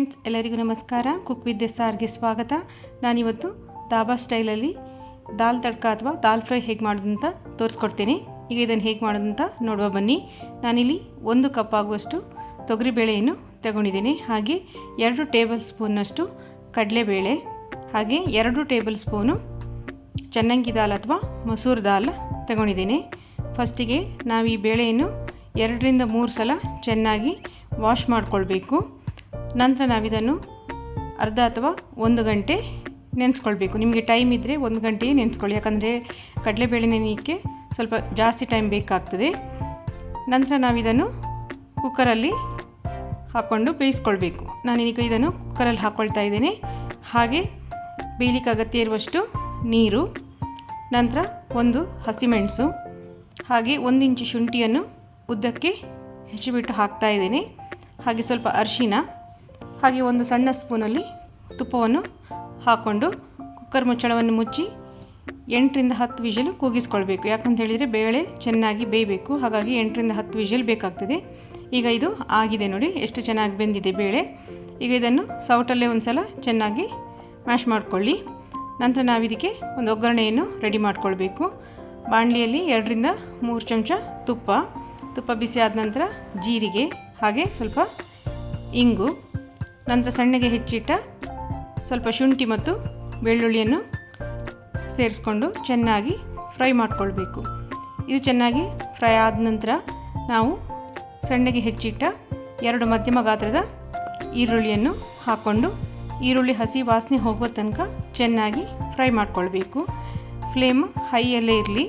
Friends, ಎಲ್ಲರಿಗೂ ನಮಸ್ಕಾರ. Cook with SRಗೆ ಸ್ವಾಗತ. ನಾನಿವತ್ತು ದಾಬಾ ಸ್ಟೈಲಲ್ಲಿ ದಾಲ್ ತಡ್ಕ ಅಥವಾ ದಾಲ್ ಫ್ರೈ ಹೇಗೆ ಮಾಡೋದು ಅಂತ ತೋರಿಸ್ಕೊಡ್ತೀನಿ. ಈಗ ಇದನ್ನು ಹೇಗೆ ಮಾಡೋದು ಅಂತ ನೋಡುವ ಬನ್ನಿ. ನಾನಿಲ್ಲಿ 1 ಕಪ್ ಆಗುವಷ್ಟು ತೊಗರಿಬೇಳೆಯನ್ನು ತಗೊಂಡಿದ್ದೀನಿ. ಹಾಗೆ 2 ಟೇಬಲ್ ಸ್ಪೂನ್ನಷ್ಟು ಕಡಲೆಬೇಳೆ, ಹಾಗೆ 2 ಟೇಬಲ್ ಸ್ಪೂನು ಚನ್ನಂಗಿ ದಾಲ್ ಅಥವಾ ಮಸೂರ್ ದಾಲ್ ತಗೊಂಡಿದ್ದೀನಿ. ಫಸ್ಟಿಗೆ ನಾವು ಈ ಬೇಳೆಯನ್ನು 2 ರಿಂದ 3 ಸಲ ಚೆನ್ನಾಗಿ ವಾಶ್ ಮಾಡಿಕೊಳ್ಬೇಕು. ನಂತರ ನಾವಿದನ್ನು ಅರ್ಧ ಅಥವಾ 1 ಗಂಟೆ ನೆನೆಸ್ಕೊಳ್ಬೇಕು. ನಿಮಗೆ ಟೈಮ್ ಇದ್ದರೆ 1 ಗಂಟೆ ನೆನೆಸ್ಕೊಳ್ಳಿ, ಯಾಕಂದರೆ ಕಡಲೆಬೇಳೆ ನೆನೆಯೋಕ್ಕೆ ಸ್ವಲ್ಪ ಜಾಸ್ತಿ ಟೈಮ್ ಬೇಕಾಗ್ತದೆ. ನಂತರ ನಾವಿದನ್ನು ಕುಕ್ಕರಲ್ಲಿ ಹಾಕ್ಕೊಂಡು ಬೇಯಿಸ್ಕೊಳ್ಬೇಕು. ನಾನೀಗ ಇದನ್ನು ಕುಕ್ಕರಲ್ಲಿ ಹಾಕ್ಕೊಳ್ತಾ ಇದ್ದೇನೆ. ಹಾಗೆ ಬೇಯಲಿಕ್ಕೆ ಅಗತ್ಯ ಇರುವಷ್ಟು ನೀರು, ನಂತರ 1 ಹಸಿಮೆಣಸು, ಹಾಗೆ 1 ಇಂಚು ಶುಂಠಿಯನ್ನು ಉದ್ದಕ್ಕೆ ಹೆಚ್ಚಿಬಿಟ್ಟು ಹಾಕ್ತಾ ಇದ್ದೇನೆ. ಹಾಗೆ ಸ್ವಲ್ಪ ಅರಿಶಿನ, ಹಾಗೆ 1 ಸಣ್ಣ ಸ್ಪೂನಲ್ಲಿ ತುಪ್ಪವನ್ನು ಹಾಕ್ಕೊಂಡು ಕುಕ್ಕರ್ ಮುಚ್ಚಳವನ್ನು ಮುಚ್ಚಿ 8 ರಿಂದ 10 ವಿಷಲ್ ಕೂಗಿಸ್ಕೊಳ್ಬೇಕು. ಯಾಕಂತ ಹೇಳಿದರೆ ಬೇಳೆ ಚೆನ್ನಾಗಿ ಬೇಯಬೇಕು. ಹಾಗಾಗಿ 8 ರಿಂದ 10 ವಿಷಲ್ ಬೇಕಾಗ್ತದೆ. ಈಗ ಇದು ಆಗಿದೆ ನೋಡಿ, ಎಷ್ಟು ಚೆನ್ನಾಗಿ ಬೆಂದಿದೆ ಬೇಳೆ. ಈಗ ಇದನ್ನು ಸೌಟಲ್ಲೇ ಒಂದು ಸಲ ಚೆನ್ನಾಗಿ ಮ್ಯಾಶ್ ಮಾಡಿಕೊಳ್ಳಿ. ನಂತರ ನಾವಿದಕ್ಕೆ ಒಂದು ಒಗ್ಗರಣೆಯನ್ನು ರೆಡಿ ಮಾಡಿಕೊಳ್ಬೇಕು. ಬಾಣಲಿಯಲ್ಲಿ 2 ರಿಂದ 3 ಚಮಚ ತುಪ್ಪ ಬಿಸಿ ಆದ ನಂತರ ಜೀರಿಗೆ, ಹಾಗೆ ಸ್ವಲ್ಪ ಇಂಗು, ನಂತರ ಸಣ್ಣಗೆ ಹೆಚ್ಚಿಟ್ಟ ಸ್ವಲ್ಪ ಶುಂಠಿ ಮತ್ತು ಬೆಳ್ಳುಳ್ಳಿಯನ್ನು ಸೇರಿಸ್ಕೊಂಡು ಚೆನ್ನಾಗಿ ಫ್ರೈ ಮಾಡಿಕೊಳ್ಬೇಕು. ಇದು ಚೆನ್ನಾಗಿ ಫ್ರೈ ಆದ ನಂತರ ನಾವು ಸಣ್ಣಗೆ ಹೆಚ್ಚಿಟ್ಟ 2 ಮಧ್ಯಮ ಗಾತ್ರದ ಈರುಳ್ಳಿಯನ್ನು ಹಾಕ್ಕೊಂಡು ಈರುಳ್ಳಿ ಹಸಿ ವಾಸನೆ ಹೋಗೋ ತನಕ ಚೆನ್ನಾಗಿ ಫ್ರೈ ಮಾಡಿಕೊಳ್ಬೇಕು. ಫ್ಲೇಮ್ ಹೈಯಲ್ಲೇ ಇರಲಿ,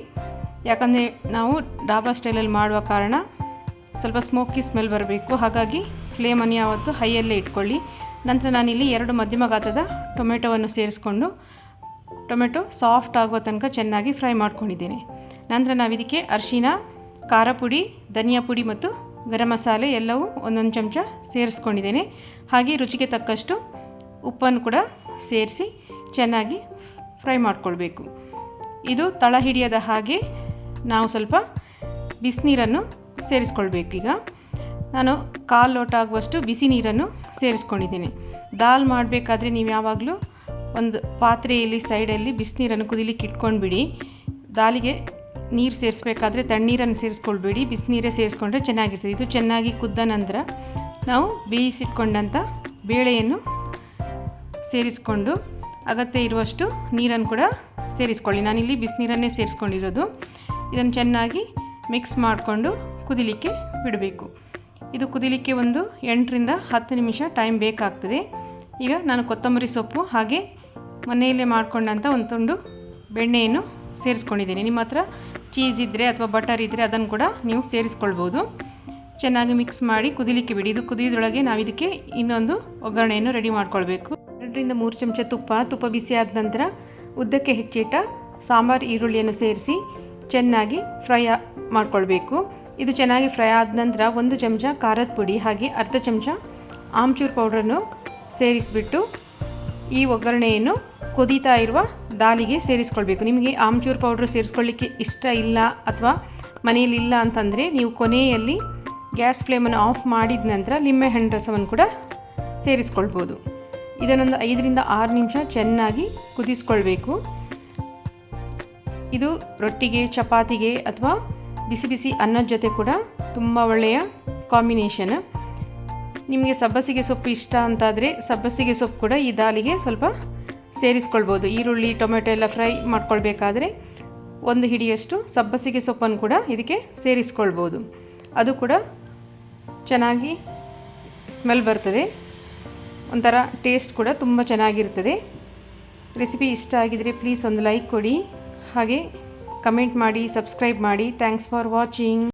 ಯಾಕಂದರೆ ನಾವು ಡಾಬಾ ಸ್ಟೈಲಲ್ಲಿ ಮಾಡುವ ಕಾರಣ ಸ್ವಲ್ಪ ಸ್ಮೋಕಿ ಸ್ಮೆಲ್ ಬರಬೇಕು. ಹಾಗಾಗಿ ಫ್ಲೇಮನ್ನು ಯಾವತ್ತೂ ಹೈಯಲ್ಲೇ ಇಟ್ಕೊಳ್ಳಿ. ನಂತರ ನಾನಿಲ್ಲಿ 2 ಮಧ್ಯಮ ಗಾತ್ರದ ಟೊಮೆಟೊವನ್ನು ಸೇರಿಸ್ಕೊಂಡು ಟೊಮೆಟೊ ಸಾಫ್ಟ್ ಆಗೋ ತನಕ ಚೆನ್ನಾಗಿ ಫ್ರೈ ಮಾಡ್ಕೊಂಡಿದ್ದೇನೆ. ನಂತರ ನಾವಿದಕ್ಕೆ ಅರಿಶಿನ, ಖಾರ ಪುಡಿ, ಧನಿಯಾ ಪುಡಿ ಮತ್ತು ಗರಂ ಮಸಾಲೆ ಎಲ್ಲವೂ 1 ಚಮಚ ಸೇರಿಸ್ಕೊಂಡಿದ್ದೇನೆ. ಹಾಗೆ ರುಚಿಗೆ ತಕ್ಕಷ್ಟು ಉಪ್ಪನ್ನು ಕೂಡ ಸೇರಿಸಿ ಚೆನ್ನಾಗಿ ಫ್ರೈ ಮಾಡಿಕೊಳ್ಬೇಕು. ಇದು ತಳ ಹಿಡಿಯದ ಹಾಗೆ ನಾವು ಸ್ವಲ್ಪ ಬಿಸಿನೀರನ್ನು ಸೇರಿಸ್ಕೊಳ್ಬೇಕು. ಈಗ ನಾನು 1/4 ಲೋಟ ಆಗುವಷ್ಟು ಬಿಸಿ ನೀರನ್ನು ಸೇರಿಸ್ಕೊಂಡಿದ್ದೀನಿ. ದಾಲ್ ಮಾಡಬೇಕಾದ್ರೆ ನೀವು ಯಾವಾಗಲೂ ಒಂದು ಪಾತ್ರೆಯಲ್ಲಿ ಸೈಡಲ್ಲಿ ಬಿಸಿನೀರನ್ನು ಕುದಿಲಿಕ್ಕೆ ಇಟ್ಕೊಂಡ್ಬಿಡಿ. ದಾಲಿಗೆ ನೀರು ಸೇರಿಸ್ಬೇಕಾದ್ರೆ ತಣ್ಣೀರನ್ನು ಸೇರಿಸ್ಕೊಳ್ಬೇಡಿ, ಬಿಸಿನೀರೇ ಸೇರಿಸ್ಕೊಂಡ್ರೆ ಚೆನ್ನಾಗಿರ್ತದೆ. ಇದು ಚೆನ್ನಾಗಿ ಕುದ್ದ ನಂತರ ನಾವು ಬೇಯಿಸಿಟ್ಕೊಂಡಂಥ ಬೇಳೆಯನ್ನು ಸೇರಿಸ್ಕೊಂಡು ಅಗತ್ಯ ಇರುವಷ್ಟು ನೀರನ್ನು ಕೂಡ ಸೇರಿಸ್ಕೊಳ್ಳಿ. ನಾನಿಲ್ಲಿ ಬಿಸಿನೀರನ್ನೇ ಸೇರಿಸ್ಕೊಂಡಿರೋದು. ಇದನ್ನು ಚೆನ್ನಾಗಿ ಮಿಕ್ಸ್ ಮಾಡಿಕೊಂಡು ಕುದಿಲಿಕ್ಕೆ ಬಿಡಬೇಕು. ಇದು ಕುದಿಲಿಕ್ಕೆ ಒಂದು 8 ರಿಂದ 10 ನಿಮಿಷ ಟೈಮ್ ಬೇಕಾಗ್ತದೆ. ಈಗ ನಾನು ಕೊತ್ತಂಬರಿ ಸೊಪ್ಪು ಹಾಗೆ ಮನೆಯಲ್ಲೇ ಮಾಡಿಕೊಂಡಂಥ ಒಂದು ತುಂಡು ಬೆಣ್ಣೆಯನ್ನು ಸೇರಿಸ್ಕೊಂಡಿದ್ದೀನಿ. ನಿಮ್ಮ ಹತ್ರ ಚೀಸ್ ಇದ್ದರೆ ಅಥವಾ ಬಟರ್ ಇದ್ದರೆ ಅದನ್ನು ಕೂಡ ನೀವು ಸೇರಿಸ್ಕೊಳ್ಬೋದು. ಚೆನ್ನಾಗಿ ಮಿಕ್ಸ್ ಮಾಡಿ ಕುದಿಲಿಕ್ಕೆ ಬಿಡಿ. ಇದು ಕುದಿಯೋದ್ರೊಳಗೆ ನಾವು ಇದಕ್ಕೆ ಇನ್ನೊಂದು ಒಗ್ಗರಣೆಯನ್ನು ರೆಡಿ ಮಾಡ್ಕೊಳ್ಬೇಕು. 2 ರಿಂದ 3 ಚಮಚ ತುಪ್ಪ ಬಿಸಿ ಆದ ನಂತರ ಉದ್ದಕ್ಕೆ ಹೆಚ್ಚಿಟ್ಟ ಸಾಂಬಾರು ಈರುಳ್ಳಿಯನ್ನು ಸೇರಿಸಿ ಚೆನ್ನಾಗಿ ಫ್ರೈ ಮಾಡಿಕೊಳ್ಬೇಕು. ಇದು ಚೆನ್ನಾಗಿ ಫ್ರೈ ಆದ ನಂತರ 1 ಚಮಚ ಖಾರದ ಪುಡಿ ಹಾಗೆ ಅರ್ಧ ಚಮಚ ಆಮ್ಚೂರ್ ಪೌಡ್ರನ್ನು ಸೇರಿಸಿಬಿಟ್ಟು ಈ ಒಗ್ಗರಣೆಯನ್ನು ಕುದೀತಾ ಇರುವ ದಾಲಿಗೆ ಸೇರಿಸ್ಕೊಳ್ಬೇಕು. ನಿಮಗೆ ಆಮ್ಚೂರ್ ಪೌಡ್ರ್ ಸೇರಿಸ್ಕೊಳ್ಳಿಕ್ಕೆ ಇಷ್ಟ ಇಲ್ಲ ಅಥವಾ ಮನೆಯಲ್ಲಿ ಇಲ್ಲ ಅಂತಂದರೆ ನೀವು ಕೊನೆಯಲ್ಲಿ ಗ್ಯಾಸ್ ಫ್ಲೇಮನ್ನು ಆಫ್ ಮಾಡಿದ ನಂತರ ಲಿಂಬೆಹಣ್ಣು ರಸವನ್ನು ಕೂಡ ಸೇರಿಸ್ಕೊಳ್ಬೋದು. ಇದನ್ನೊಂದು 5 ರಿಂದ 6 ನಿಮಿಷ ಚೆನ್ನಾಗಿ ಕುದಿಸ್ಕೊಳ್ಬೇಕು. ಇದು ರೊಟ್ಟಿಗೆ, ಚಪಾತಿಗೆ ಅಥವಾ ಬಿಸಿ ಬಿಸಿ ಅನ್ನದ ಜೊತೆ ಕೂಡ ತುಂಬ ಒಳ್ಳೆಯ ಕಾಂಬಿನೇಷನ್. ನಿಮಗೆ ಸಬ್ಬಸಿಗೆ ಸೊಪ್ಪು ಇಷ್ಟ ಅಂತಾದರೆ ಸಬ್ಬಸಿಗೆ ಸೊಪ್ಪು ಕೂಡ ಈ ದಾಲಿಗೆ ಸ್ವಲ್ಪ ಸೇರಿಸ್ಕೊಳ್ಬೋದು. ಈರುಳ್ಳಿ ಟೊಮೆಟೊ ಎಲ್ಲ ಫ್ರೈ ಮಾಡ್ಕೊಳ್ಬೇಕಾದ್ರೆ 1 ಹಿಡಿಯಷ್ಟು ಸಬ್ಬಸಿಗೆ ಸೊಪ್ಪನ್ನು ಕೂಡ ಇದಕ್ಕೆ ಸೇರಿಸ್ಕೊಳ್ಬೋದು. ಅದು ಕೂಡ ಚೆನ್ನಾಗಿ ಸ್ಮೆಲ್ ಬರ್ತದೆ, ಒಂಥರ ಟೇಸ್ಟ್ ಕೂಡ ತುಂಬ ಚೆನ್ನಾಗಿರ್ತದೆ. ರೆಸಿಪಿ ಇಷ್ಟ ಆಗಿದರೆ ಪ್ಲೀಸ್ ಒಂದು ಲೈಕ್ ಕೊಡಿ, ಹಾಗೆ ಕಮೆಂಟ್ ಮಾಡಿ, ಸಬ್ಸ್ಕ್ರೈಬ್ ಮಾಡಿ. Thanks for watching.